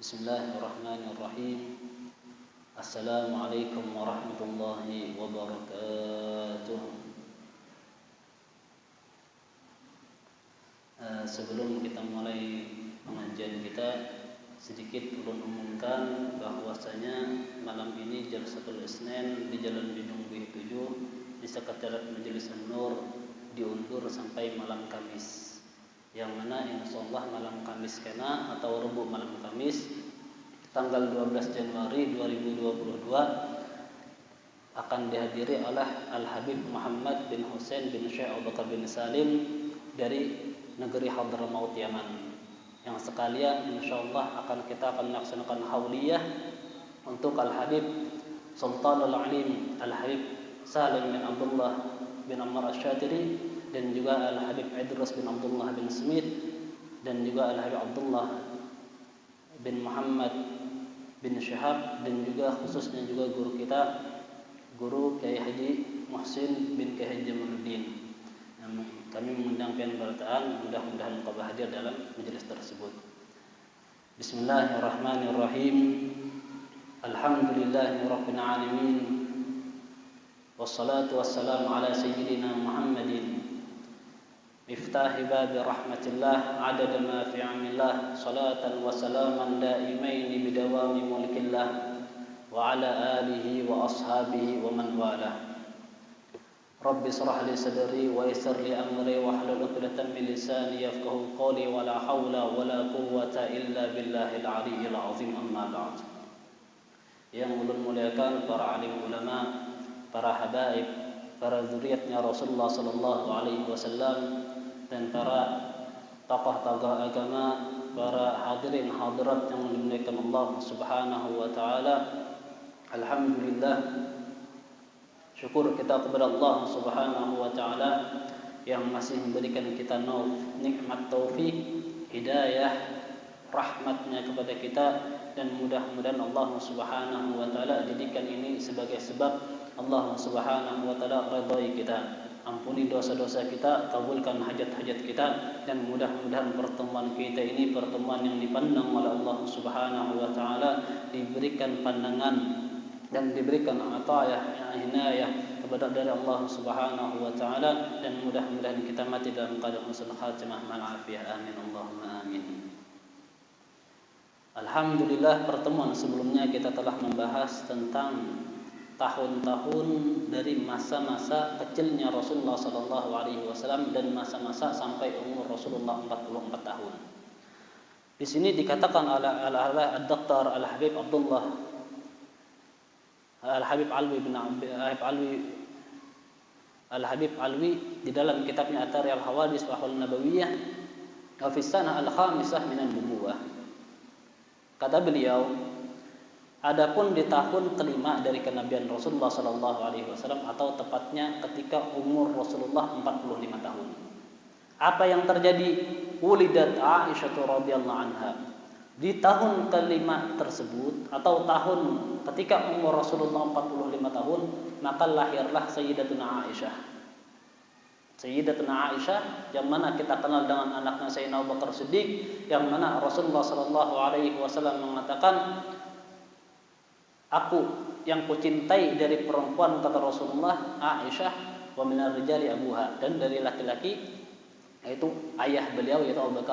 Bismillahirrahmanirrahim. Assalamualaikum warahmatullahi wabarakatuh. Sebelum kita mulai pengajian kita, sedikit ulun umumkan bahwasanya malam ini Jalsatul Isnin di Jalan Bidung B7 di Sekretariat Majelis An-Nur diundur sampai malam Kamis. Yang mana insyaallah malam Kamis kena atau Rabu malam Kamis tanggal 12 Januari 2022 akan dihadiri oleh Al-Habib Muhammad bin Hussein bin Syekh Abu Bakar bin Salim dari negeri Hadramaut Yaman, yang sekalian insyaallah kita akan melaksanakan hauliyah untuk Al-Habib Sultanul Alim Al-Habib Salim bin Abdullah bin Ammar Asy-Syatiri, dan juga Al-Habib Idrus bin Abdullah bin Smith, dan juga Al-Habib Abdullah bin Muhammad bin Syihab, dan juga khususnya juga guru kita, Guru Kiai Haji Muhsin bin Kiai Haji Jamaluddin. Kami mengundang pian barataan, mudah-mudahan kau hadir dalam majelis tersebut. Bismillahirrahmanirrahim. Alhamdulillahirabbil alamin. Wassalatu wassalamu ala sayyidina Muhammadin Miftah bab rahmatillah adada ma fi 'amillah salatan wa salaman daimaini bidawami mulkillah wa ala alihi wa ashabihi wa man walah. Rabbi shrah li sadri wa yassir li amri wa hlul 'uqdatam min lisani yafqahu qawli wa la haula wa la quwwata illa billahil 'aliyyil 'azim, amma ba'd. Yang ulun muliakan para alim ulama, para habaib, para zuriatnya Rasulullah sallallahu alaihi wasallam, dan para tokoh-tokoh agama, para hadirin hadirat yang dimuliakan Allah Subhanahu wa taala. Alhamdulillah, syukur kita kepada Allah Subhanahu wa taala yang masih memberikan kita nikmat taufik, hidayah, rahmatnya kepada kita, dan mudah-mudahan Allah Subhanahu wa taala jadikan ini sebagai sebab Allah Subhanahu wa taala ridhai kita, ampuni dosa-dosa kita, kabulkan hajat-hajat kita, dan mudah-mudahan pertemuan kita ini pertemuan yang dipandang oleh Allah Subhanahu wa taala, diberikan pandangan dan diberikan atayah, inayah kepada dari Allah Subhanahu wa taala, dan mudah-mudahan kita mati dalam keadaan husnul khatimah ma'al afiyah. Amin Allahumma amin. Alhamdulillah, pertemuan sebelumnya kita telah membahas tentang tahun-tahun dari masa-masa kecilnya Rasulullah sallallahu alaihi wasallam dan masa-masa sampai umur Rasulullah 44 tahun. Di sini dikatakan oleh Dr. Al-Habib Abdullah Al-Habib Alwi bin Al-Habib Alwi di dalam kitabnya Atari Al-Hawadis wa Ahwal Nabawiyah wa fi sanah al-khamisah min an-nubuwah. Kata beliau, adapun di tahun kelima dari kenabian Rasulullah sallallahu alaihi wasallam, atau tepatnya ketika umur Rasulullah 45 tahun. Apa yang terjadi? Wulidat Aisyah radhiyallahu anha. Di tahun kelima tersebut, atau tahun ketika umur Rasulullah 45 tahun, maka lahirlah Sayyidatuna Aisyah. Sayyidatuna Aisyah yang mana kita kenal dengan anaknya Sayyidina Abu Bakar Siddiq, yang mana Rasulullah sallallahu alaihi wasallam mengatakan, aku yang kucintai dari perempuan, kata Rasulullah, Aisyah, wa minar rijali abuha, dan dari laki-laki yaitu ayah beliau, yaitu Abu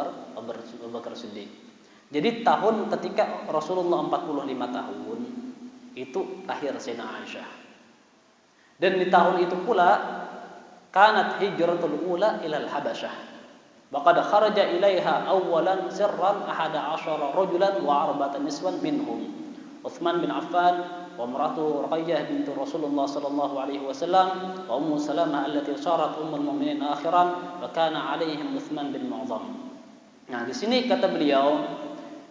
Bakar Siddiq. Jadi tahun ketika Rasulullah 45 tahun itu lahir Sayyidina Aisyah. Dan di tahun itu pula kanat hijratul ula ilal Habasyah. Waqad kharaja ilaiha awwalan sirran 11 rajulan wa 4 niswan minhum Uthman bin Affan wa imratu Ruqayyah bintu Rasulullah sallallahu alaihi wasallam wa Ummu Salamah allati sarat ummul mu'minin akhiran wa kana alaihim Uthman bin Mu'adham. Nah, di sini kata beliau,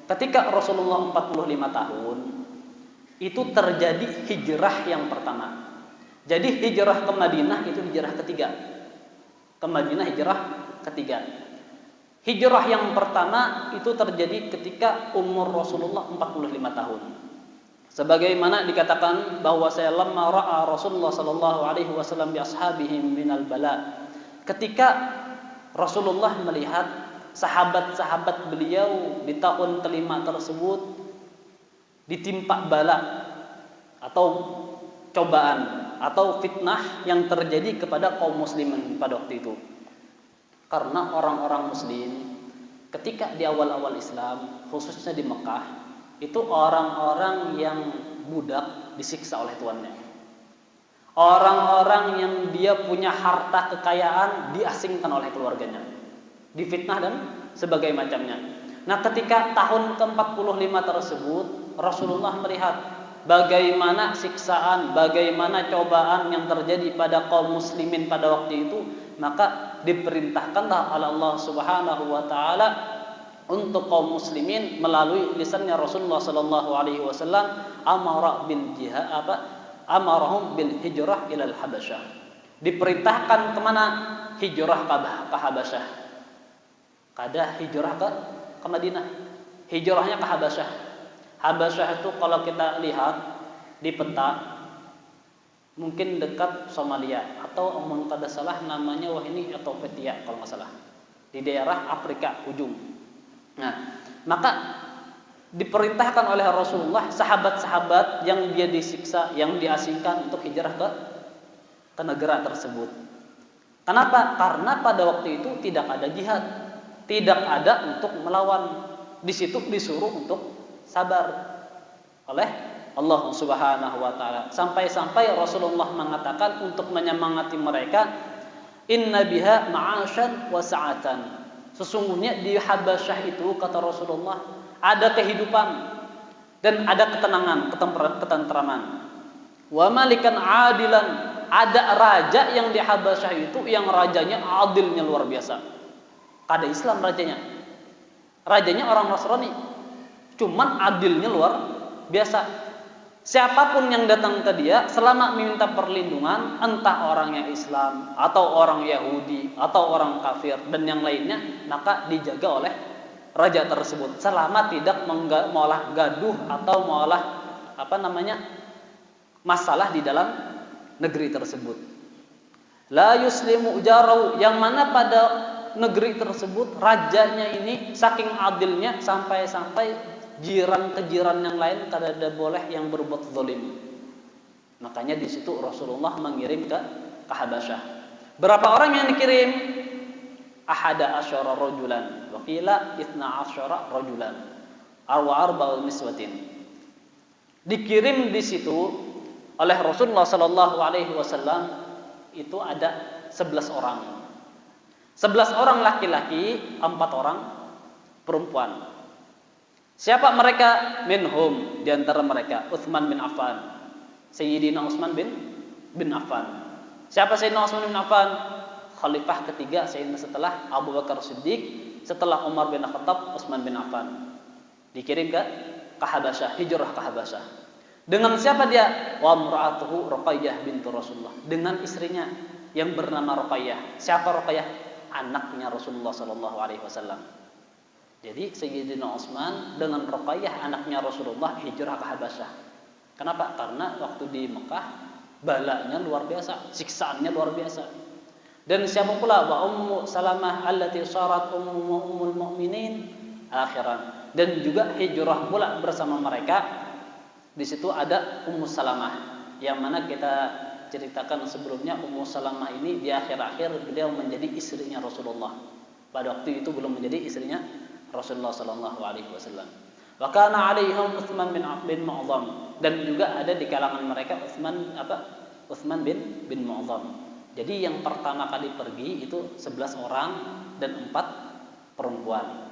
ketika Rasulullah 45 tahun itu terjadi hijrah yang pertama. Jadi hijrah ke Madinah itu hijrah ketiga. Ke Madinah hijrah ketiga. Hijrah yang pertama itu terjadi ketika umur Rasulullah 45 tahun. Sebagaimana dikatakan bahwa saya lamma ra'a Rasulullah sallallahu alaihi wasallam bi ashabihim minal bala. Ketika Rasulullah melihat sahabat-sahabat beliau di tahun kelima tersebut ditimpa bala atau cobaan atau fitnah yang terjadi kepada kaum muslimin pada waktu itu. Karena orang-orang muslim ketika di awal-awal Islam, khususnya di Mekah, itu orang-orang yang budak disiksa oleh tuannya. Orang-orang yang dia punya harta kekayaan diasingkan oleh keluarganya, difitnah dan sebagai macamnya. Nah, ketika tahun ke-45 tersebut, Rasulullah melihat bagaimana siksaan, bagaimana cobaan yang terjadi pada kaum muslimin pada waktu itu, maka diperintahkanlah oleh Allah Subhanahu wa taala untuk kaum muslimin melalui lisannya Rasulullah sallallahu alaihi wasallam amarahum bil hijrah ilal Habasyah. Diperintahkan kemana? Hijrah ke Habasyah. Kada hijrah ke Madinah. Hijrahnya ke Habasyah. Habasyah itu kalau kita lihat di peta mungkin dekat Somalia atau kalau tidak salah namanya Ethiopia kalau nggak salah, di daerah Afrika ujung. Nah, maka diperintahkan oleh Rasulullah sahabat-sahabat yang dia disiksa, yang diasingkan untuk hijrah ke negara tersebut. Kenapa? Karena pada waktu itu tidak ada jihad, tidak ada untuk melawan. Di situ disuruh untuk sabar oleh Allah Subhanahu wa taala. Sampai-sampai Rasulullah mengatakan untuk menyemangati mereka, inna biha ma'asyan wa sa'atan. Sesungguhnya di Habasyah itu, kata Rasulullah, ada kehidupan dan ada ketenangan, ketentraman. Wa malikan adilan, ada raja yang di Habasyah itu yang rajanya adilnya luar biasa. Kada Islam rajanya. Rajanya orang Nasrani. Cuman adilnya luar biasa. Siapapun yang datang ke dia selama meminta perlindungan, entah orangnya Islam atau orang Yahudi atau orang kafir dan yang lainnya, maka dijaga oleh raja tersebut selama tidak mengolah gaduh atau mengolah masalah di dalam negeri tersebut. La yuslimu ujarau, yang mana pada negeri tersebut rajanya ini saking adilnya sampai-sampai jiran-kejiran yang lain tidak boleh yang berbuat zalim. Makanya di situ Rasulullah mengirim ke Habasyah. Berapa orang yang dikirim? Ahada asyara rajulan, wa qila 12 rajulan, arba'u niswatin. Dikirim di situ oleh Rasulullah sallallahu alaihi wasallam itu ada 11 orang. 11 orang laki-laki, 4 orang perempuan. Siapa mereka? Minhum, di antara mereka Utsman bin Affan. Sayyidina Utsman bin Affan. Siapa Sayyidina Utsman bin Affan? Khalifah ketiga Sayyidina setelah Abu Bakar Siddiq, setelah Umar bin Khattab, Utsman bin Affan. Dikirim ke Habasyah, hijrah ke Habasyah. Dengan siapa dia? Wa imra'atuhu Ruqayyah bintu Rasulullah. Dengan istrinya yang bernama Ruqayyah. Siapa Ruqayyah? Anaknya Rasulullah sallallahu alaihi wasallam. Jadi Sayyidina Utsman dengan Ruqayyah anaknya Rasulullah hijrah ke Habasyah. Kenapa? Karena waktu di Mekah balanya luar biasa, siksaannya luar biasa. Dan siapa pula? Wa Ummu Salamah allati syarat ummul mu'minin akhiran. Dan juga hijrah pula bersama mereka. Di situ ada Ummu Salamah yang mana kita ceritakan sebelumnya. Ummu Salamah ini di akhir-akhir beliau menjadi istrinya Rasulullah. Pada waktu itu belum menjadi istrinya Rasulullah sallallahu alaihi wasallam. Wa kana alaihim Utsman bin Mu'adham, dan juga ada di kalangan mereka Utsman bin Mu'adham. Jadi yang pertama kali pergi itu 11 orang dan 4 perempuan.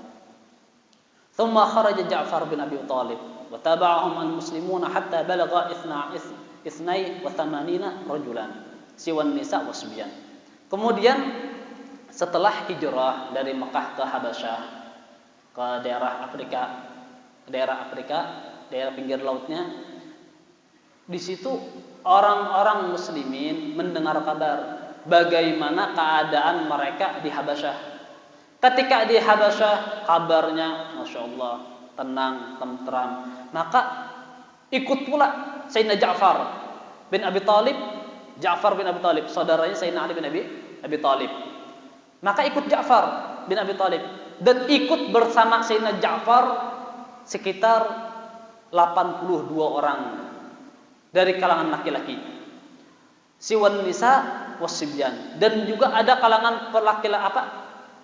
Thumma kharaja Ja'far bin Abi Thalib wa tabi'ahum al-muslimuna hatta balagha 82 rajulan siwan nisa wasbiyan. Kemudian setelah hijrah dari Mekah ke Habasyah, ke daerah Afrika, daerah pinggir lautnya, di situ orang-orang muslimin mendengar kabar bagaimana keadaan mereka di Habasyah. Ketika di Habasyah kabarnya Masya Allah tenang, tentram, maka ikut pula Sayyidina Ja'far bin Abi Thalib, saudaranya Sayyidina Ali bin Abi Thalib. Maka ikut Ja'far bin Abi Thalib dan ikut bersama Sayyidina Ja'far sekitar 82 orang dari kalangan laki-laki. Siwan nisa wasibyan, dan juga ada kalangan laki-laki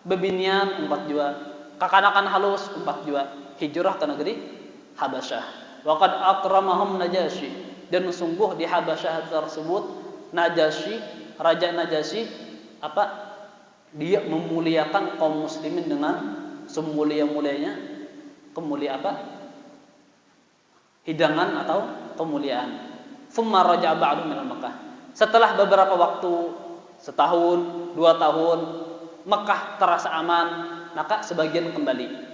bebinian 4 jua, kekanakan halus 4 jua, hijrah ke negeri Habasyah. Wa qad akramahum Najasyi, dan sungguh di Habasyah tersebut Najasyi, Raja Najasyi dia memuliakan kaum muslimin dengan semulia-mulianya hidangan atau kemuliaan. Tsumma raja'a ba'du min Makkah. Setelah beberapa waktu, setahun, 2 tahun, Mekah terasa aman, maka sebagian kembali.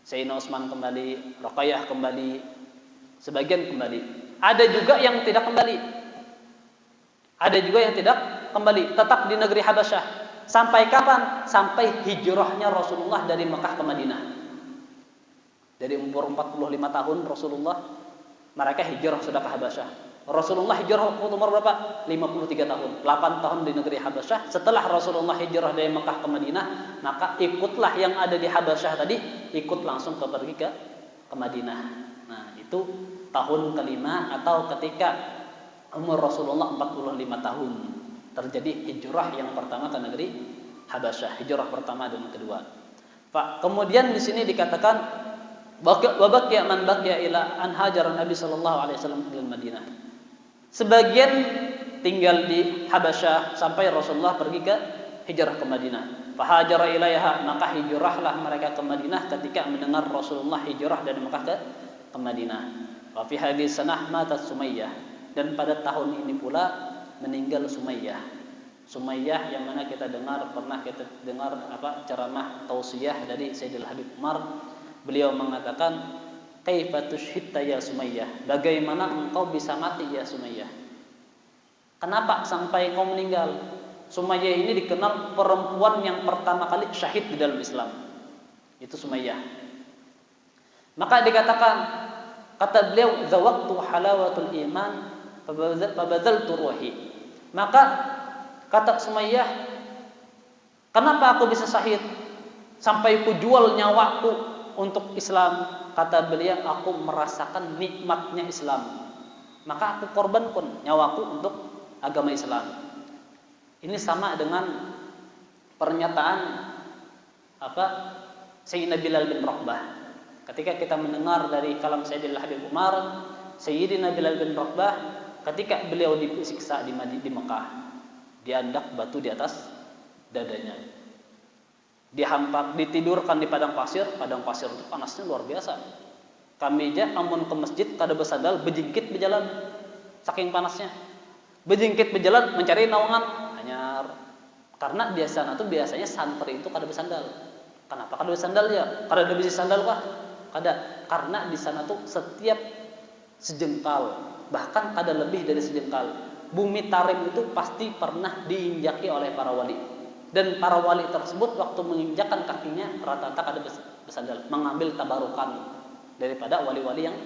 Sayyidina Utsman kembali, Ruqayyah kembali, sebagian kembali. Ada juga yang tidak kembali. Tetap di negeri Habasyah. Sampai kapan? Sampai hijrahnya Rasulullah dari Mekah ke Madinah. Dari umur 45 tahun Rasulullah, mereka hijrah sudah ke Habasyah. Rasulullah hijrah umur berapa? 53 tahun. 8 tahun di negeri Habasyah. Setelah Rasulullah hijrah dari Mekah ke Madinah, maka ikutlah yang ada di Habasyah tadi, ikut langsung pergi ke Madinah. Nah, itu tahun kelima atau ketika umur Rasulullah 45 tahun. Terjadi hijrah yang pertama ke negeri Habasyah, hijrah pertama dan kedua. Kemudian di sini dikatakan wa baqiya man baqiya ila an hajara Nabi sallallahu alaihi wasallam ke Madinah. Sebagian tinggal di Habasyah sampai Rasulullah pergi ke hijrah ke Madinah. Fa hajara ilaiha, maka hijrahlah mereka ke Madinah ketika mendengar Rasulullah hijrah dari Mekah ke Madinah. Wa fi hadhihi sanah matat Sumayyah, dan pada tahun ini pula meninggal Sumayyah yang mana pernah kita dengar ceramah tausiyah dari Sayyidil Habib Umar. Beliau mengatakan, kaifa tushhidta ya Sumayyah, bagaimana engkau bisa mati ya Sumayyah? Kenapa sampai engkau meninggal? Sumayyah ini dikenal perempuan yang pertama kali syahid di dalam Islam. Itu Sumayyah. Maka dikatakan, kata beliau, zawaqtu halawatul iman fabadzaltu ruhi. Maka kata Sumayyah, kenapa aku bisa syahid sampai ku jual nyawaku untuk Islam? Kata beliau, aku merasakan nikmatnya Islam, maka aku korbankan nyawaku untuk agama Islam. Ini sama dengan pernyataan Sayyidina Bilal bin Rabah. Ketika kita mendengar dari kalam Sayyidina Habib Umar, Sayyidina Bilal bin Rabah ketika beliau disiksa di Mekah, diandak batu di atas dadanya, ditidurkan di padang pasir itu panasnya luar biasa. Kami aja amun ke masjid kada bersandal, bejingkit berjalan saking panasnya, bejingkit berjalan mencari naungan anyar. Karena biasanya santri itu kada bersandal. Kenapa kada bersandal ya? Kada bisa sandal kah? Kada. Karena di sana tuh setiap sejengkal, bahkan kada lebih dari sejengkal, bumi tarim itu pasti pernah diinjaki oleh para wali. Dan para wali tersebut waktu menginjakkan kakinya rata-rata kada bersandal, mengambil tabarukan daripada wali-wali yang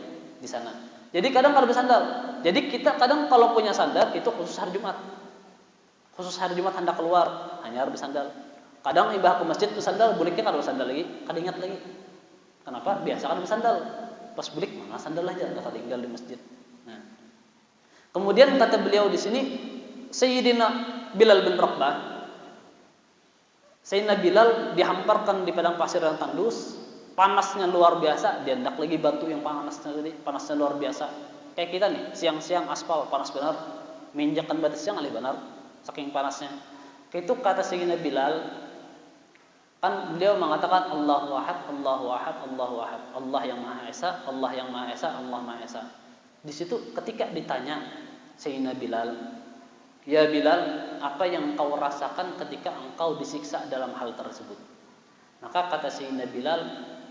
di sana. Jadi kadang kada bersandal. Jadi kita kadang kalau punya sandal itu khusus hari Jumat. Khusus hari Jumat hendak keluar, hanya harus bersandal. Kadang ibah ke masjid bersandal, buliknya kada bersandal lagi, kada ingat lagi. Kenapa? Biasa kan bersandal. Pas bulik mana sandal aja, kada tinggal di masjid. Nah. Kemudian kata beliau di sini, Sayyidina Bilal bin Rabah, Sayyidina Bilal dihamparkan di padang pasir yang tandus, panasnya luar biasa, diandak lagi batu yang panasnya luar biasa. Kayak kita nih, siang-siang aspal panas benar, menginjakkan batu siang alih benar, saking panasnya. Itu kata Sayyidina Bilal, kan beliau mengatakan Allahu Ahad, Allahu Ahad, Allahu Ahad, Allah yang Maha Esa, Allah yang Maha Esa, Allah Maha Esa. Di situ ketika ditanya Sayyidina Bilal, ya Bilal, apa yang kau rasakan ketika engkau disiksa dalam hal tersebut? Maka kata Sayyidina Bilal,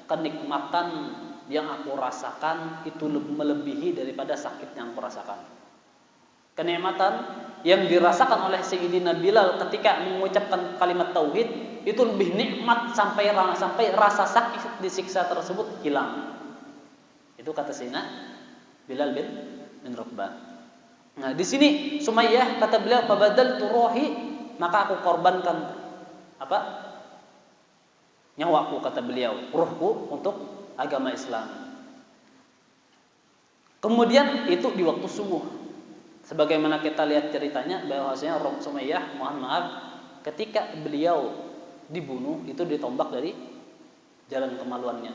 kenikmatan yang aku rasakan itu melebihi daripada sakit yang aku rasakan. Kenikmatan yang dirasakan oleh Sayyidina Bilal ketika mengucapkan kalimat tauhid itu lebih nikmat sampai rasa sakit disiksa tersebut hilang. Itu kata Sayyidina Bilal bin Rabah. Nah, di sini Sumayyah kata beliau, fabadzaltu ruhi, maka aku korbankan nyawaku, kata beliau, ruhku untuk agama Islam. Kemudian itu di waktu subuh. Sebagaimana kita lihat ceritanya bahwasanya Sumayyah, mohon maaf, ketika beliau dibunuh itu ditombak dari jalan kemaluannya.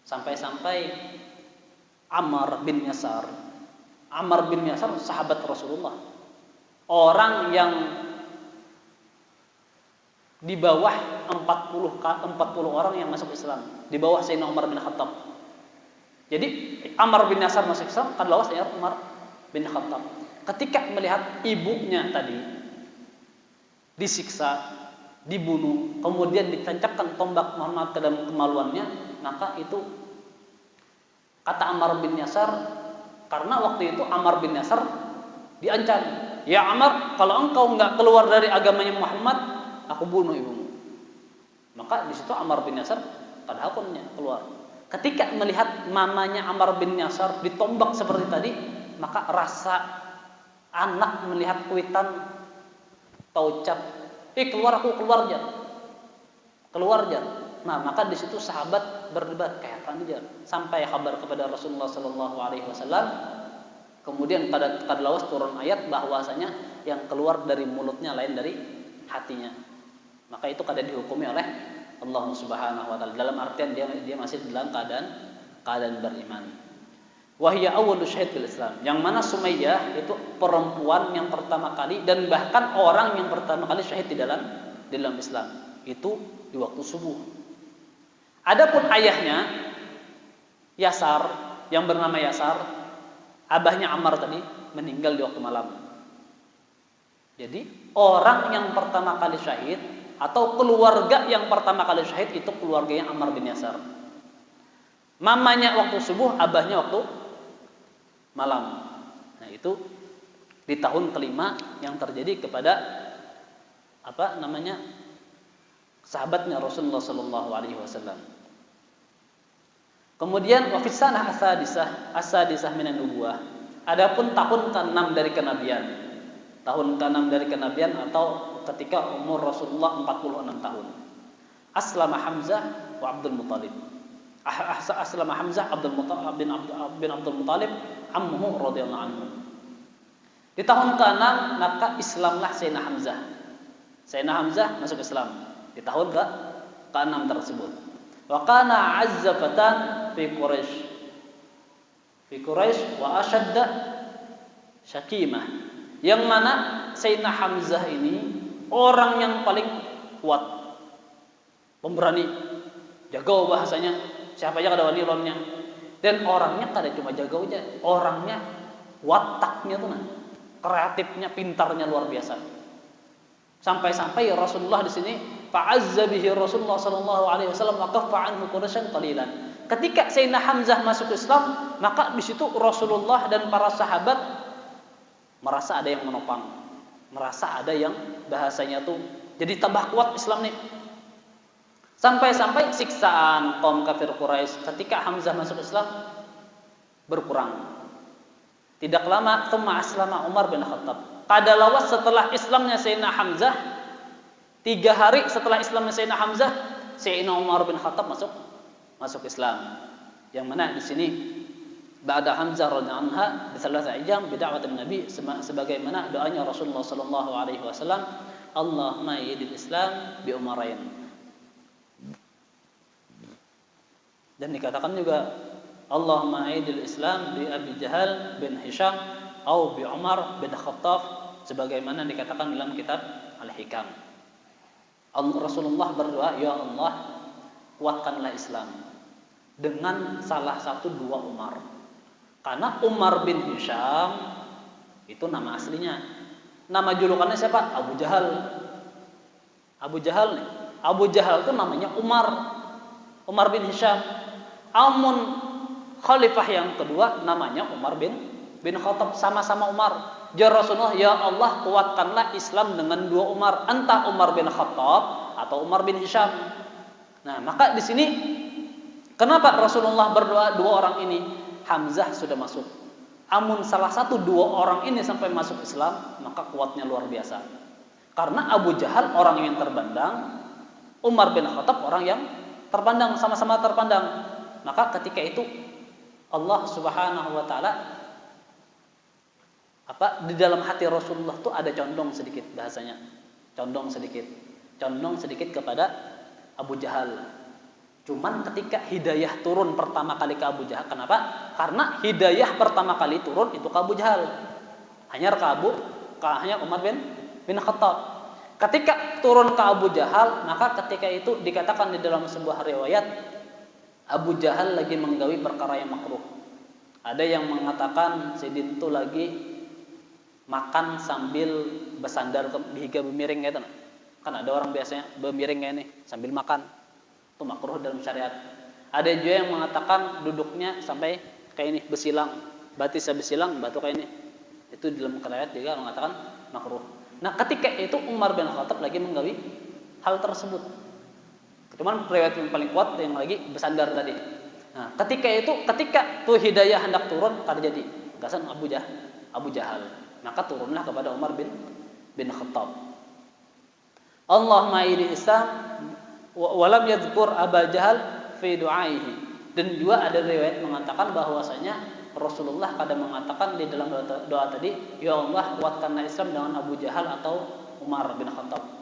Sampai-sampai Ammar bin Yasar sahabat Rasulullah, orang yang di bawah 40 orang yang masuk Islam, di bawah Sayyidina Umar bin Khattab. Jadi Ammar bin Yasar masuk Islam kan lawas Sayyidina Umar bin Khattab. Ketika melihat ibunya tadi disiksa, dibunuh, kemudian ditancapkan tombak Muhammad ke dalam kemaluannya, maka itu kata Ammar bin Yasar, karena waktu itu Ammar bin Yasar diancam, "Ya Ammar, kalau engkau enggak keluar dari agamanya Muhammad, aku bunuh ibumu." Maka di situ Ammar bin Yasar pada akunnya keluar. Ketika melihat mamanya Ammar bin Yasar ditombak seperti tadi, maka rasa anak melihat kuitan taucap, keluar aku, keluar jar. Nah, maka di situ sahabat berdebat kayak apa jar, sampai kabar kepada Rasulullah Sallallahu Alaihi Wasallam. Kemudian kadalawas turun ayat bahwasanya yang keluar dari mulutnya lain dari hatinya. Maka itu kada dihukumi oleh Allah Subhanahu Wa Taala. Dalam artian dia masih dalam keadaan beriman. Wahia awwalu syahid fil Islam. Yang mana Sumayyah itu perempuan yang pertama kali dan bahkan orang yang pertama kali syahid di dalam Islam. Itu di waktu subuh. Adapun ayahnya Yasar, yang bernama Yasar, abahnya Ammar tadi, meninggal di waktu malam. Jadi orang yang pertama kali syahid atau keluarga yang pertama kali syahid itu keluarganya Ammar bin Yasar. Mamanya waktu subuh, abahnya waktu malam. Nah, itu di tahun kelima yang terjadi kepada sahabatnya Rasulullah Sallallahu Alaihi Wasallam. Kemudian wa fi sanah as-sadisah minan nubuwah. Adapun tahun ke-6 dari kenabian. Tahun ke-6 dari kenabian atau ketika umur Rasulullah 46 tahun. Aslama Hamzah wa Abdul Muthalib. Aslama Hamzah bin Abdul Muthalib ammuhu radhiyallahu anhu. Di tahun ke-6 maka Islamlah Sayyidina Hamzah. Sayyidina Hamzah masuk Islam di tahun ke-6 tersebut. Wa kana azzafatan fi Quraisy wa ashadda syakimah. Yang mana Sayyidina Hamzah ini orang yang paling kuat, pemberani, jago bahasanya, siapa aja kada wani lawannya. Dan orangnya kada cuma jago aja, orangnya wataknya tuh kreatifnya, pintarnya luar biasa. Sampai-sampai Rasulullah di sini fa'azza bihi Rasulullah sallallahu alaihi wasallam wa kaffa anhu Quraisyan qalilan. Ketika Sayyidina Hamzah masuk Islam, maka di situ Rasulullah dan para sahabat merasa ada yang menopang, merasa ada yang bahasanya tuh jadi tambah kuat Islam nih. Sampai-sampai siksaan kaum kafir Quraisy ketika Hamzah masuk Islam berkurang. Tidak lama tsumma aslama Umar bin Khattab. Kadalawas setelah Islamnya Sayyidina Hamzah, 3 hari setelah Islamnya Sayyidina Hamzah, Sayyidina Umar bin Khattab masuk Islam. Yang mana di sini ba'da Hamzah radhiyallahu anha bi 3 ayyam bi da'watin Nabi, sebagaimana doanya Rasulullah sallallahu alaihi wasallam, Allahumma yidil Islam bi umarain. Dan dikatakan juga Allahumma yidil Islam bi Abi Jahal bin Hisham atau bi Umar bin Khattab, sebagaimana dikatakan dalam kitab Al-Hikam. Rasulullah berdoa, ya Allah, kuatkanlah Islam dengan salah satu 2 Umar. Karena Umar bin Hisham itu nama aslinya. Nama julukannya siapa? Abu Jahal. Abu Jahal nih. Abu Jahal itu namanya Umar bin Hisham. Amun khalifah yang kedua namanya Umar bin Khattab, sama-sama Umar. Ya Rasulullah, ya Allah, kuatkanlah Islam dengan 2 Umar, entah Umar bin Khattab atau Umar bin Hisham. Nah, maka di sini kenapa Rasulullah berdoa 2 orang ini? Hamzah sudah masuk. Amun salah satu 2 orang ini sampai masuk Islam, maka kuatnya luar biasa. Karena Abu Jahal orang yang terpandang, Umar bin Khattab orang yang terpandang, sama-sama terpandang. Maka ketika itu Allah Subhanahu wa taala di dalam hati Rasulullah tuh ada condong sedikit bahasanya. Condong sedikit kepada Abu Jahal. Cuman ketika hidayah turun pertama kali ke Abu Jahal, kenapa? Karena hidayah pertama kali turun itu ke Abu Jahal. Hanya Umar bin Khattab. Ketika turun ke Abu Jahal, maka ketika itu dikatakan di dalam sebuah riwayat, Abu Jahal lagi menggawi perkara yang makruh. Ada yang mengatakan Sidin itu lagi makan sambil bersandar higa bemiring gitu. Kan ada orang biasanya bemiring kayak ini sambil makan. Itu makruh dalam syariat. Ada juga yang mengatakan duduknya sampai kayak ini besilang, batisnya besilang, batu kayak ini. Itu dalam riwayat juga mengatakan makruh. Nah, ketika itu Umar bin Khattab lagi menggawi hal tersebut. Cuman riwayat yang paling kuat yang lagi bersandar tadi. Nah, ketika tuh hidayah hendak turun, terjadi gasan Abu Jahal. Maka turunlah kepada Umar bin Khattab. Allahumma idi Islam walam yadhkur Abu Jahal fi du'aihi. Dan juga ada riwayat mengatakan bahwasanya Rasulullah kadang mengatakan di dalam doa tadi, ya Allah kuatkanlah Islam dengan Abu Jahal atau Umar bin Khattab.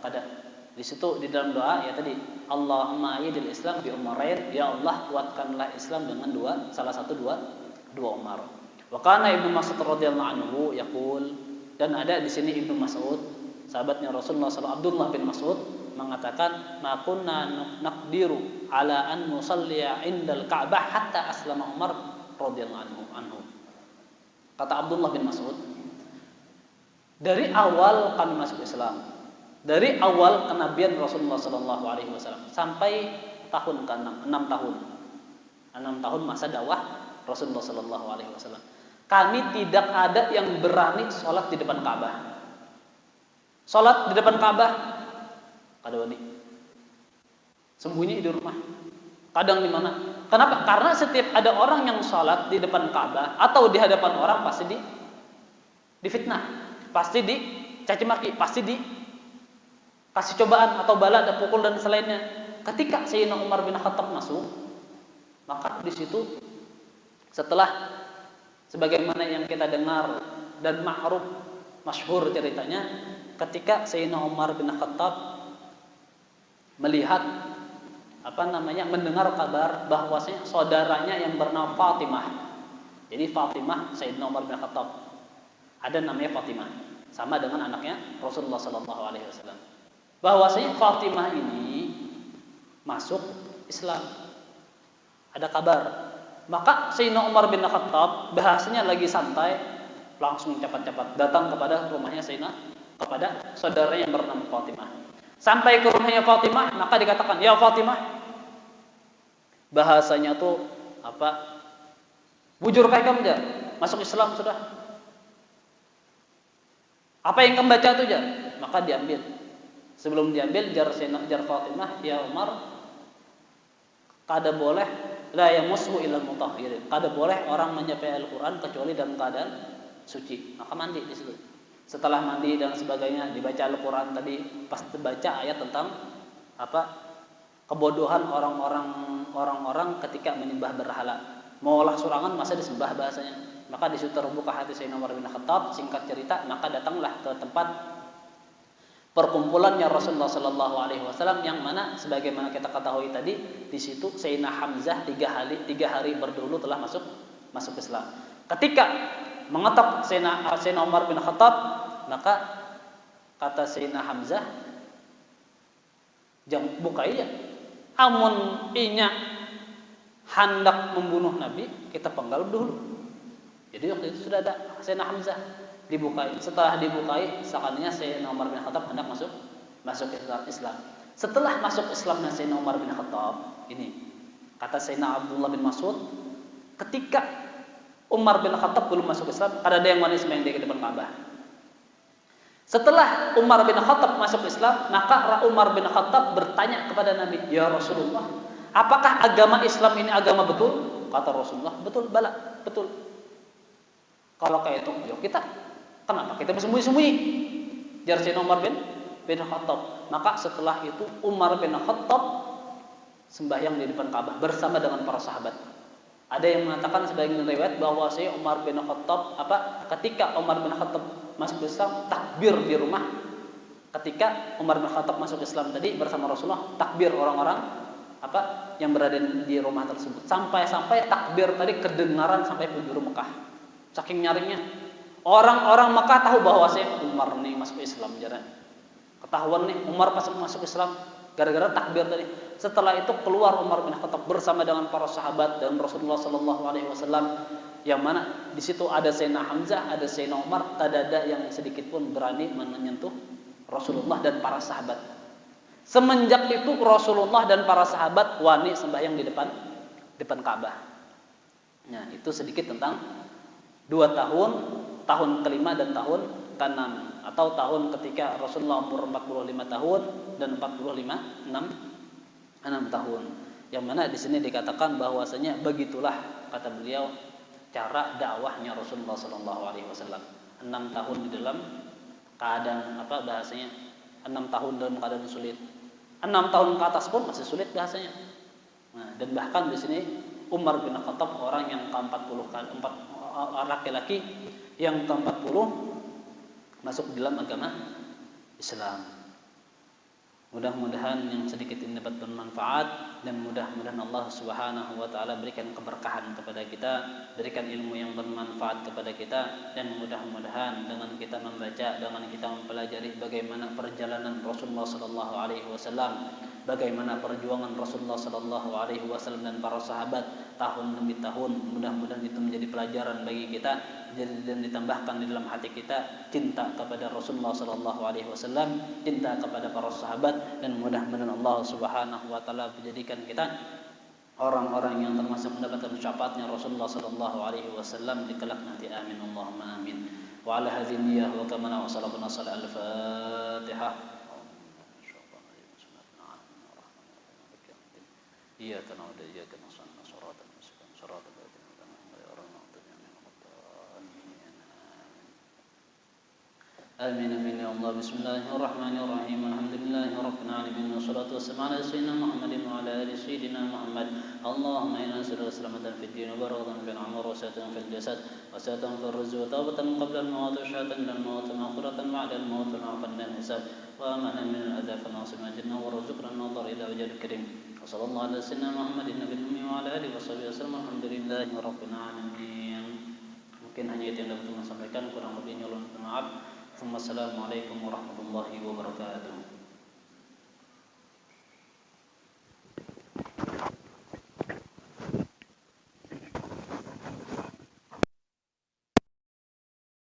Di situ di dalam doa ya tadi, Allahumma ayyidil Islam bi Umarain, ya Allah kuatkanlah Islam dengan salah satu dua Umar. Wa kana Ibnu Mas'ud radhiyallahu anhu yaqul, dan ada di sini Ibnu Mas'ud, sahabatnya Rasulullah sallallahu Abdullah bin Mas'ud mengatakan, ma kunna naqdiru ala an nusalliya indal Ka'bah hatta aslama Umar radhiyallahu anhu. Kata Abdullah bin Mas'ud, dari awal kami masuk Islam, dari awal kenabian Rasulullah sallallahu alaihi wasallam sampai tahun ke-6, 6 tahun. 6 tahun masa dakwah Rasulullah sallallahu alaihi wasallam. Kami tidak ada yang berani sholat di depan Ka'bah. Sholat di depan Ka'bah kada wani. Sembunyi di rumah. Kadang di mana? Kenapa? Karena setiap ada orang yang sholat di depan Ka'bah atau di hadapan orang pasti difitnah, pasti dicaci maki, pasti dikasih cobaan atau bala, ada pukul dan selainnya. Ketika Sayyidina Umar bin Khattab masuk, maka di situ setelah sebagaimana yang kita dengar dan ma'ruf masyhur ceritanya, ketika Sayyidina Umar bin Khattab melihat mendengar kabar bahwasanya saudaranya yang bernama Fatimah. Jadi Fatimah Sayyidina Umar bin Khattab ada namanya Fatimah, sama dengan anaknya Rasulullah sallallahu alaihi wasallam. Bahwasanya Fatimah ini masuk Islam. Ada kabar. Maka Sayyidina Umar bin Khattab bahasanya lagi santai, langsung cepat-cepat datang kepada rumahnya kepada saudaranya yang bernama Fatimah. Sampai ke rumahnya Fatimah, maka dikatakan, "Ya Fatimah." Bahasanya tuh bujur kayak kamu aja, masuk Islam sudah. Apa yang kamu baca tuh aja, maka diambil. Sebelum diambil jar Fatimah, "Ya Umar, kada boleh la yamussu illa mutahhirin." Kada boleh orang menyapai Al-Qur'an kecuali dalam keadaan suci. Maka mandi di situ. Setelah mandi dan sebagainya dibaca Al-Qur'an tadi, pas baca ayat tentang kebodohan orang-orang ketika menyembah berhala. Mau olah surangan masa disembah bahasanya. Maka di situ terbuka hati Sayyidina Umar bin Khattab. Singkat cerita, maka datanglah ke tempat perkumpulannya Rasulullah sallallahu alaihi wasallam, yang mana sebagaimana kita ketahui tadi, di situ Sayyidina Hamzah 3 hari berdahulu telah masuk Islam. Ketika mengetok Sayyidina Umar bin Khattab, maka kata Sayyidina Hamzah, "Jang buka iya. Amun inya hendak membunuh Nabi, kita penggal dulu." Jadi waktu itu sudah ada Sayyidina Hamzah dibukai. Setelah dibukai, seakannya Sayyidina Umar bin Khattab hendak masuk Islam. Setelah masuk Islamnya Sayyidina Umar bin Khattab, ini kata Sayyidina Abdullah bin Mas'ud, ketika Umar bin Khattab belum masuk Islam, ada yang manis main di depan Ka'bah. Setelah Umar bin Khattab masuk Islam, maka Umar bin Khattab bertanya kepada Nabi, "Ya Rasulullah, apakah agama Islam ini agama betul?" Kata Rasulullah, "Betul, bala, betul." Kalau kayak itu, yuk kita. Kenapa kita bersembunyi-sembunyi? Jar Sayyidina Umar bin Khattab. Maka setelah itu Umar bin Khattab sembahyang di depan Ka'bah bersama dengan para sahabat. Ada yang mengatakan sebagian riwayat bahwa Umar bin Khattab ketika Umar bin Khattab masuk Islam takbir di rumah. Ketika Umar bin Khattab masuk Islam tadi bersama Rasulullah, takbir orang-orang yang berada di rumah tersebut. Sampai-sampai takbir tadi kedengaran sampai penjuru Mekah. Saking nyaringnya. Orang-orang Mekah tahu bahwa Umar nih masuk Islam, jarang. Ketahuan nih Umar masuk Islam gara-gara takbir tadi. Setelah itu keluar Umar bin Khattab bersama dengan para sahabat dan Rasulullah sallallahu alaihi wasallam, yang mana di situ ada Sayyidina Hamzah, ada Sayyidina Umar, tidak ada yang sedikit pun berani menyentuh Rasulullah dan para sahabat. Semenjak itu Rasulullah dan para sahabat wani sembahyang di depan Ka'bah. Nah, itu sedikit tentang 2 tahun kelima dan tahun ke-6, atau tahun ketika Rasulullah umur 45 tahun dan 6 tahun. Yang mana di sini dikatakan bahwasanya begitulah kata beliau cara dakwahnya Rasulullah sallallahu alaihi wasallam. 6 tahun di dalam keadaan bahasanya 6 tahun dalam keadaan sulit. 6 tahun ke atas pun masih sulit bahasanya. Nah, dan bahkan di sini Umar bin Khattab orang yang ke-40 laki-laki yang ke-40 masuk dalam agama Islam. Mudah-mudahan yang sedikit ini dapat bermanfaat, dan mudah-mudahan Allah Subhanahu wa taala berikan keberkahan kepada kita, berikan ilmu yang bermanfaat kepada kita, dan mudah-mudahan dengan kita membaca, dengan kita mempelajari bagaimana perjalanan Rasulullah sallallahu alaihi wasallam, bagaimana perjuangan Rasulullah sallallahu alaihi wasallam dan para sahabat tahun demi tahun, mudah-mudahan itu menjadi pelajaran bagi kita dan ditambahkan di dalam hati kita cinta kepada Rasulullah sallallahu alaihi wasallam, cinta kepada para sahabat, dan mudah-mudahan Allah Subhanahu wa taala menjadikan kita orang-orang yang termasuk mendapatkan syafaatnya Rasulullah sallallahu alaihi wasallam di kelak nanti. Amin Allahumma amin. Wa ala hadhihi niyyah wa kama wa sallallahu al-Fatihah. Iyyaka na'budu wa iyyaka nasta'in shiratal mustaqim shiratal ladzina an'amta alaihim ghairil maghdubi alaihim Amin amin ya Allah. Bismillahirrahmanirrahim. Alhamdulillahi rabbil alamin. Wassalatu wassalamu ala sayyidina Muhammadin wa ala ali sayyidina Muhammad. Allahumma inna nas'aluka salamatan fid din wa barakatan fil amr wa sihhatan fil jasad wa sihhatan fil rizq wa tawbatan qabla al-maut wa syahadatan lil maut wa maghfiratan ba'da al-maut wa 'afwan min al-hisab wa amanan min al-'adab wa nasima jannah wa rizqan nadhar ila wajhil karim. Wa sallallahu ala sayyidina Muhammadin nabiyil ummi wa ala alihi washabihi wasallam. Alhamdulillahi rabbil alamin. Mungkin hanya itu yang dapat saya sampaikan, kurang lebihnya mohon maaf. Assalamualaikum warahmatullahi wabarakatuh.